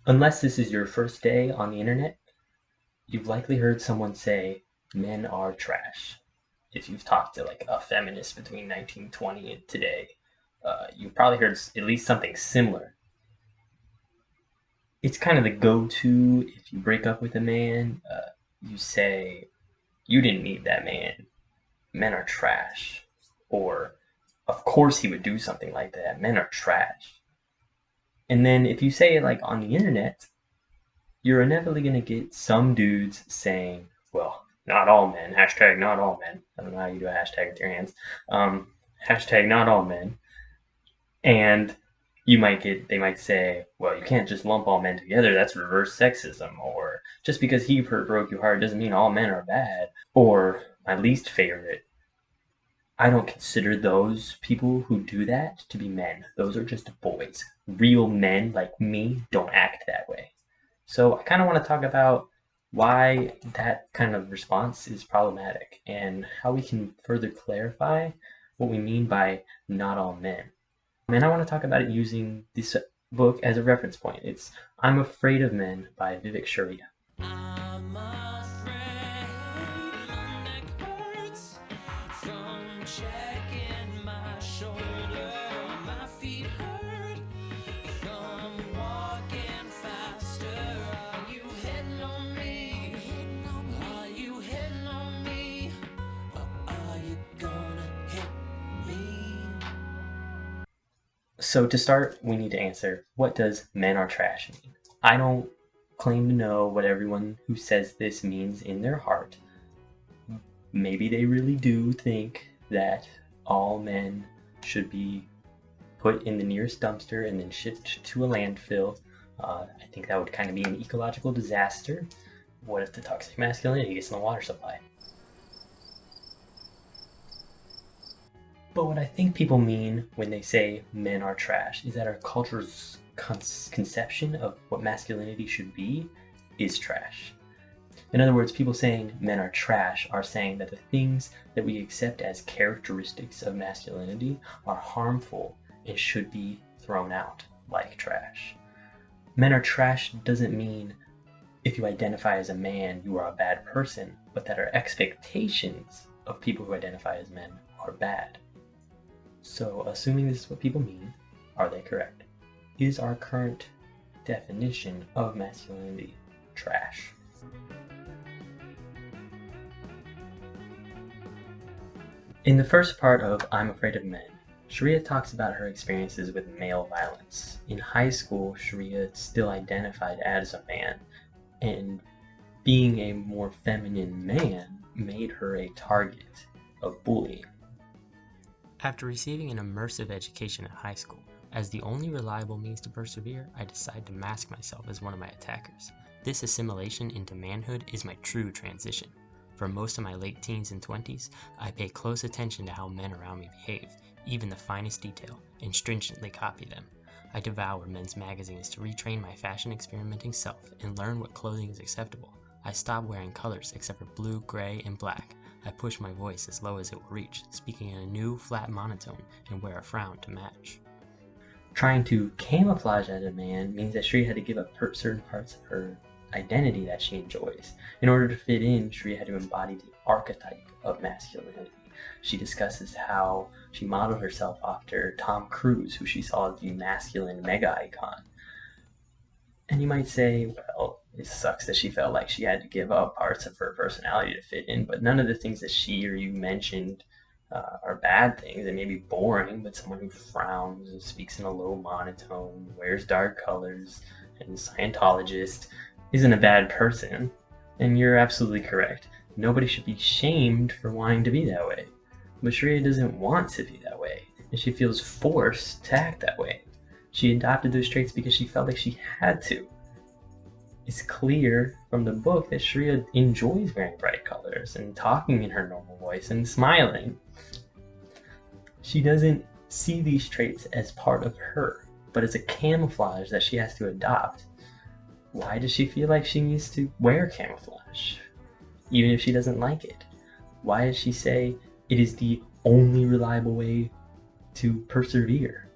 Unless this is your first day on the internet, you've likely heard someone say, men are trash. If you've talked to like a feminist between 1920 and today, you've probably heard at least something similar. It's kind of the go-to if you break up with a man. You say, you didn't need that man. Men are trash. Or, of course he would do something like that. Men are trash. And then if you say it like on the internet, you're inevitably going to get some dudes saying, well, not all men, hashtag not all men. I don't know how you do a hashtag with your hands. Hashtag not all men. And they might say, well, you can't just lump all men together. That's reverse sexism. Or just because he broke your heart doesn't mean all men are bad. Or my least favorite, I don't consider those people who do that to be men. Those are just boys. Real men like me don't act that way. So I kind of want to talk about why that kind of response is problematic and how we can further clarify what we mean by not all men. And I want to talk about it using this book as a reference point. It's I'm Afraid of Men by Vivek Shraya. I'm afraid my neck hurts from checking my shoulder. My feet hurt from walking faster. Are you hitting on me? Are you hitting on me? Or are you gonna hit me? So to start, we need to answer, what does men are trash mean? I don't claim to know what everyone who says this means in their heart. Maybe they really do think that all men should be put in the nearest dumpster and then shipped to a landfill. I think that would kind of be an ecological disaster. What if the toxic masculinity gets in the water supply? But what I think people mean when they say men are trash is that our culture's conception of what masculinity should be is trash. In other words, people saying men are trash are saying that the things that we accept as characteristics of masculinity are harmful and should be thrown out like trash. Men are trash doesn't mean if you identify as a man, you are a bad person, but that our expectations of people who identify as men are bad. So, assuming this is what people mean, are they correct? Is our current definition of masculinity trash? In the first part of I'm Afraid of Men, Shraya talks about her experiences with male violence. In high school, Shraya still identified as a man, and being a more feminine man made her a target of bullying. After receiving an immersive education at high school, as the only reliable means to persevere, I decide to mask myself as one of my attackers. This assimilation into manhood is my true transition. For most of my late teens and 20s, I pay close attention to how men around me behave, even the finest detail, and stringently copy them. I devour men's magazines to retrain my fashion experimenting self and learn what clothing is acceptable. I stop wearing colors except for blue, gray, and black. I push my voice as low as it will reach, speaking in a new, flat monotone, and wear a frown to match. Trying to camouflage as a man means that Shree had to give up certain parts of her identity that she enjoys. In order to fit in, Shree had to embody the archetype of masculinity. She discusses how she modeled herself after Tom Cruise, who she saw as the masculine mega icon. And you might say, well, it sucks that she felt like she had to give up parts of her personality to fit in, but none of the things that she or you mentioned are bad things. They may be boring, but someone who frowns and speaks in a low monotone, wears dark colors, and is a Scientologist isn't a bad person. And you're absolutely correct. Nobody should be shamed for wanting to be that way. But Shreya doesn't want to be that way, and she feels forced to act that way. She adopted those traits because she felt like she had to. It's clear from the book that Shreya enjoys wearing bright colors and talking in her normal voice and smiling. She doesn't see these traits as part of her, but as a camouflage that she has to adopt. Why does she feel like she needs to wear camouflage, even if she doesn't like it? Why does she say it is the only reliable way to persevere?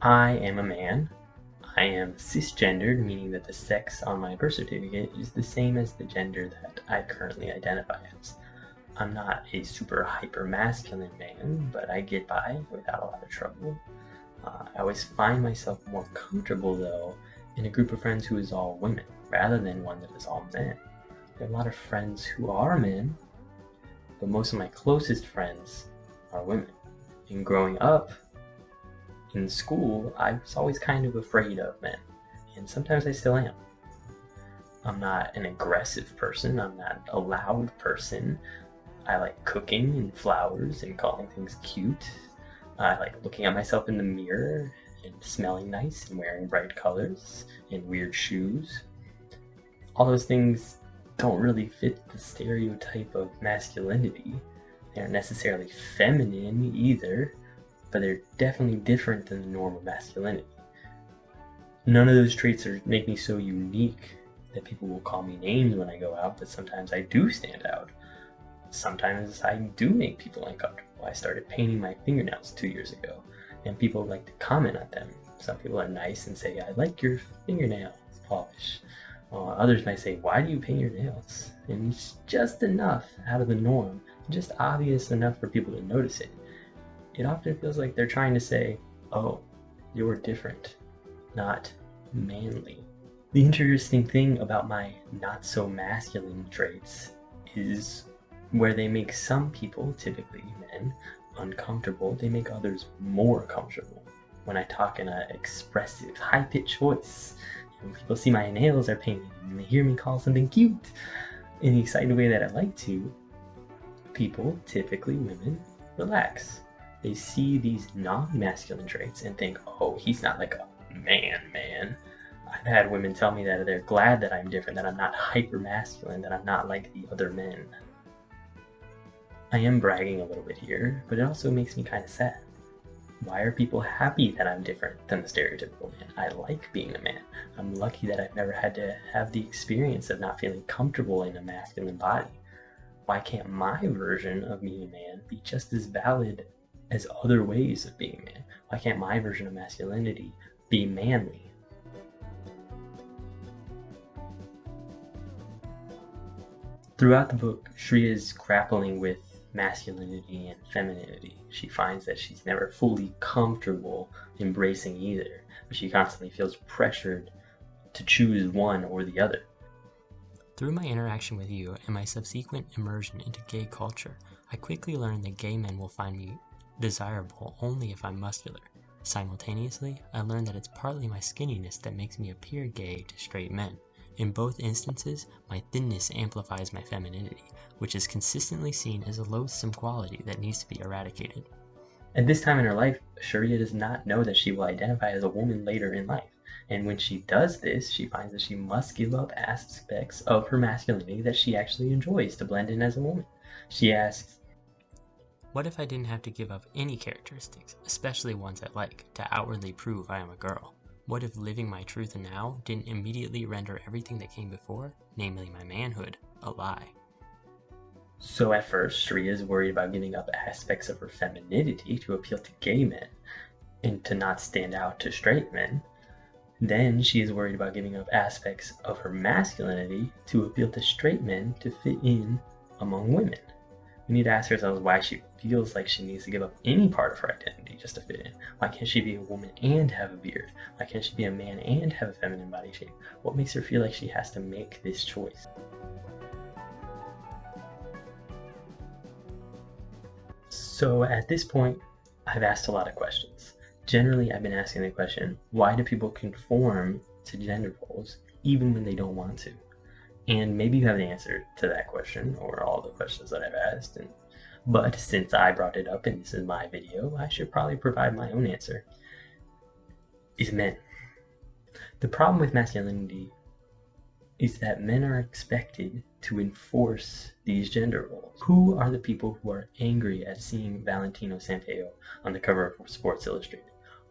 I am a man. I am cisgendered, meaning that the sex on my birth certificate is the same as the gender that I currently identify as. I'm not a super hyper masculine man, but I get by without a lot of trouble. I always find myself more comfortable, though, in a group of friends who is all women, rather than one that is all men. I have a lot of friends who are men, but most of my closest friends are women. And growing up in school, I was always kind of afraid of men, and sometimes I still am. I'm not an aggressive person, I'm not a loud person. I like cooking and flowers and calling things cute. I like looking at myself in the mirror and smelling nice and wearing bright colors and weird shoes. All those things don't really fit the stereotype of masculinity. They aren't necessarily feminine either, but they're definitely different than the norm of masculinity. None of those traits make me so unique that people will call me names when I go out, but sometimes I do stand out. Sometimes I do make people uncomfortable. I started painting my fingernails 2 years ago, and people like to comment on them. Some people are nice and say, I like your fingernail polish. Others might say, why do you paint your nails? And it's just enough out of the norm, just obvious enough for people to notice it. It often feels like they're trying to say, oh, you're different, not manly. The interesting thing about my not so masculine traits is where they make some people, typically men, uncomfortable, they make others more comfortable. When I talk in an expressive, high-pitched voice, when people see my nails are painted and they hear me call something cute in the excited way that I like to, people, typically women, relax. They see these non-masculine traits and think, oh, he's not like a man. I've had women tell me that they're glad that I'm different, that I'm not hyper-masculine, that I'm not like the other men. I am bragging a little bit here, but it also makes me kind of sad. Why are people happy that I'm different than the stereotypical man? I like being a man. I'm lucky that I've never had to have the experience of not feeling comfortable in a masculine body. Why can't my version of being a man be just as valid as other ways of being a man? Why can't my version of masculinity be manly? Throughout the book, Shreya is grappling with masculinity and femininity. She finds that she's never fully comfortable embracing either, but she constantly feels pressured to choose one or the other. Through my interaction with you and my subsequent immersion into gay culture, I quickly learned that gay men will find me desirable only if I'm muscular. Simultaneously, I learned that it's partly my skinniness that makes me appear gay to straight men. In both instances, my thinness amplifies my femininity, which is consistently seen as a loathsome quality that needs to be eradicated. At this time in her life, Shreya does not know that she will identify as a woman later in life. And when she does this, she finds that she must give up aspects of her masculinity that she actually enjoys to blend in as a woman. She asks, what if I didn't have to give up any characteristics, especially ones I like, to outwardly prove I am a girl? What if living my truth now didn't immediately render everything that came before, namely my manhood, a lie? So at first, Shreya is worried about giving up aspects of her femininity to appeal to gay men and to not stand out to straight men. Then she is worried about giving up aspects of her masculinity to appeal to straight men to fit in among women. We need to ask ourselves why she feels like she needs to give up any part of her identity just to fit in. Why can't she be a woman and have a beard? Why can't she be a man and have a feminine body shape? What makes her feel like she has to make this choice? So at this point, I've asked a lot of questions. Generally, I've been asking the question, why do people conform to gender roles even when they don't want to? And maybe you have the answer to that question or all the questions that I've asked. But since I brought it up and this is my video, I should probably provide my own answer. Is men. The problem with masculinity is that men are expected to enforce these gender roles. Who are the people who are angry at seeing Valentino Sampaio on the cover of Sports Illustrated?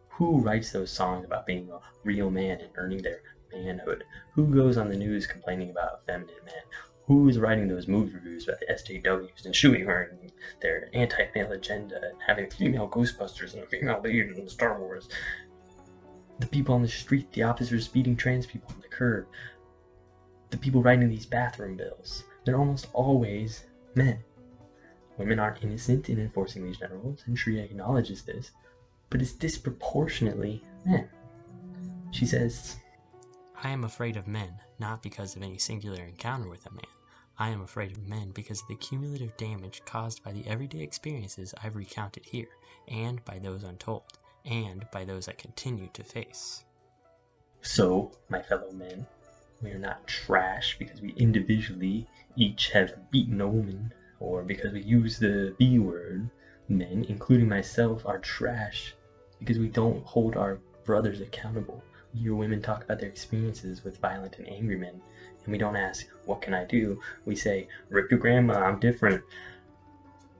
Who writes those songs about being a real man and earning their manhood? Who goes on the news complaining about a feminine man? Who is writing those movie reviews about the SJWs and shooting her and their anti-male agenda and having female Ghostbusters and a female lead in Star Wars? The people on the street, the officers beating trans people on the curb, the people writing these bathroom bills, they're almost always men. Women aren't innocent in enforcing these general rules, and Shreya acknowledges this, but it's disproportionately men. She says, I am afraid of men, not because of any singular encounter with a man. I am afraid of men because of the cumulative damage caused by the everyday experiences I've recounted here, and by those untold, and by those I continue to face. so, my fellow men, we are not trash because we individually each have beaten a woman, or because we use the B word. Men, including myself, are trash because we don't hold our brothers accountable. We hear women talk about their experiences with violent and angry men, and we don't ask, what can I do? We say, rip your grandma, I'm different.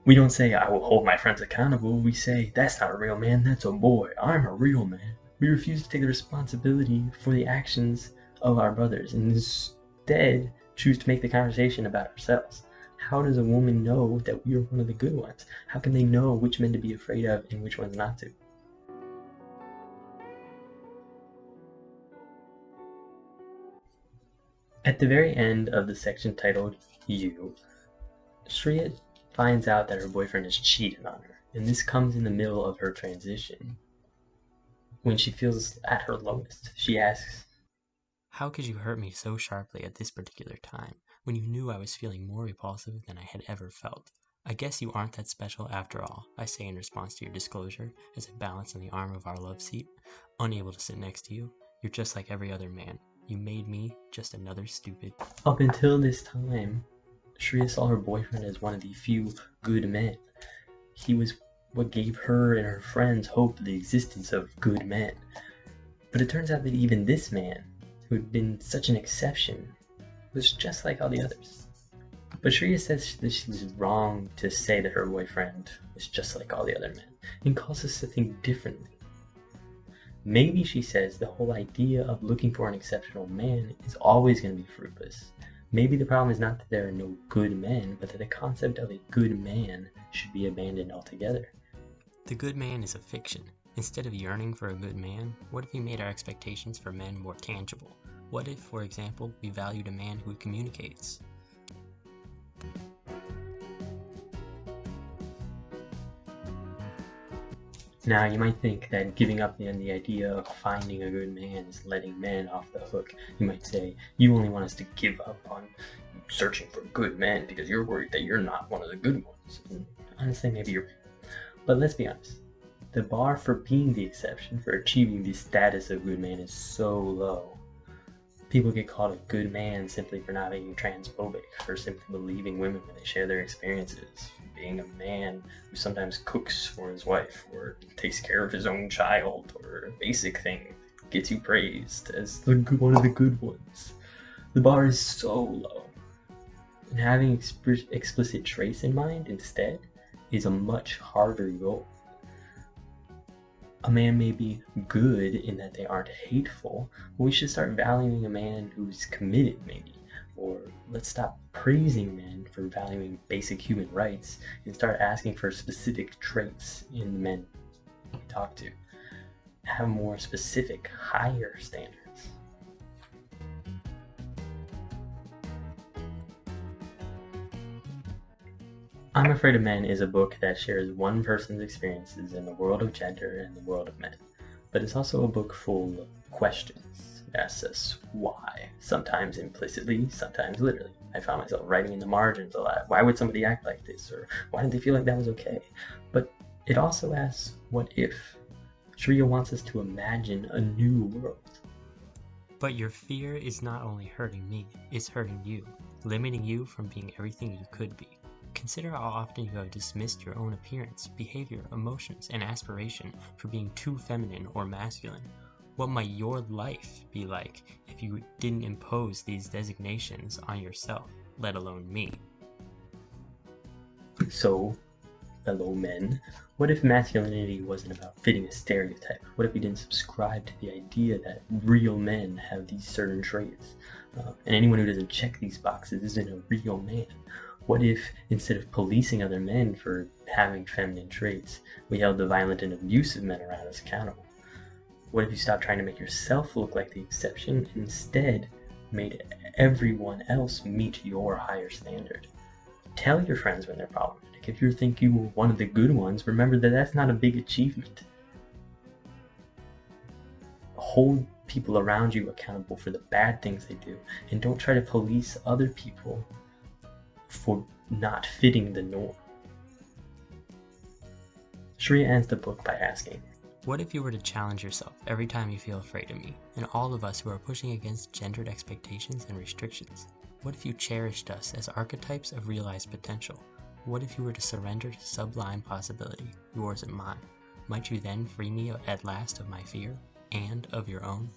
We don't say, I will hold my friends accountable. We say, that's not a real man, that's a boy. I'm a real man. We refuse to take the responsibility for the actions of our brothers, and instead choose to make the conversation about ourselves. How does a woman know that we are one of the good ones? How can they know which men to be afraid of and which ones not to? At the very end of the section titled You, Shreya finds out that her boyfriend has cheated on her, and this comes in the middle of her transition. When she feels at her lowest, she asks, How could you hurt me so sharply at this particular time, when you knew I was feeling more repulsive than I had ever felt? I guess you aren't that special after all, I say in response to your disclosure, as I balance on the arm of our love seat. Unable to sit next to you, you're just like every other man. You made me just another stupid. Up until this time, Shreya saw her boyfriend as one of the few good men. He was what gave her and her friends hope of the existence of good men. But it turns out that even this man, who had been such an exception, was just like all the others. But Shreya says that she was wrong to say that her boyfriend was just like all the other men, and calls us to think differently. Maybe, she says, the whole idea of looking for an exceptional man is always going to be fruitless. Maybe the problem is not that there are no good men, but that the concept of a good man should be abandoned altogether. The good man is a fiction. Instead of yearning for a good man, what if we made our expectations for men more tangible? What if, for example, we valued a man who communicates? Now, you might think that giving up on the idea of finding a good man is letting men off the hook. You might say, you only want us to give up on searching for good men because you're worried that you're not one of the good ones. And honestly, maybe you're right. But let's be honest. The bar for being the exception, for achieving the status of good man, is so low. People get called a good man simply for not being transphobic, for simply believing women when they share their experiences, for being a man who sometimes cooks for his wife, or takes care of his own child, or a basic thing gets you praised as one of the good ones. The bar is so low. And having explicit traits in mind instead is a much harder goal. A man may be good in that they aren't hateful, but we should start valuing a man who's committed, maybe. Or let's stop praising men for valuing basic human rights and start asking for specific traits in the men we talk to. Have more specific, higher standards. I'm Afraid of Men is a book that shares one person's experiences in the world of gender and the world of men. But it's also a book full of questions. It asks us why, sometimes implicitly, sometimes literally. I found myself writing in the margins a lot. Why would somebody act like this? Or why did they feel like that was okay? But it also asks, what if? Shreya wants us to imagine a new world. But your fear is not only hurting me, it's hurting you, limiting you from being everything you could be. Consider how often you have dismissed your own appearance, behavior, emotions, and aspiration for being too feminine or masculine. What might your life be like if you didn't impose these designations on yourself, let alone me? So, fellow men, what if masculinity wasn't about fitting a stereotype? What if we didn't subscribe to the idea that real men have these certain traits? And anyone who doesn't check these boxes isn't a real man. What if, instead of policing other men for having feminine traits, we held the violent and abusive men around us accountable? What if you stopped trying to make yourself look like the exception and instead made everyone else meet your higher standard? Tell your friends when they're problematic. If you think you were one of the good ones, remember that that's not a big achievement. Hold people around you accountable for the bad things they do, and don't try to police other people for not fitting the norm. Shraya ends the book by asking, what if you were to challenge yourself every time you feel afraid of me, and all of us who are pushing against gendered expectations and restrictions? What if you cherished us as archetypes of realized potential? What if you were to surrender to sublime possibility, yours and mine? Might you then free me at last of my fear, and of your own?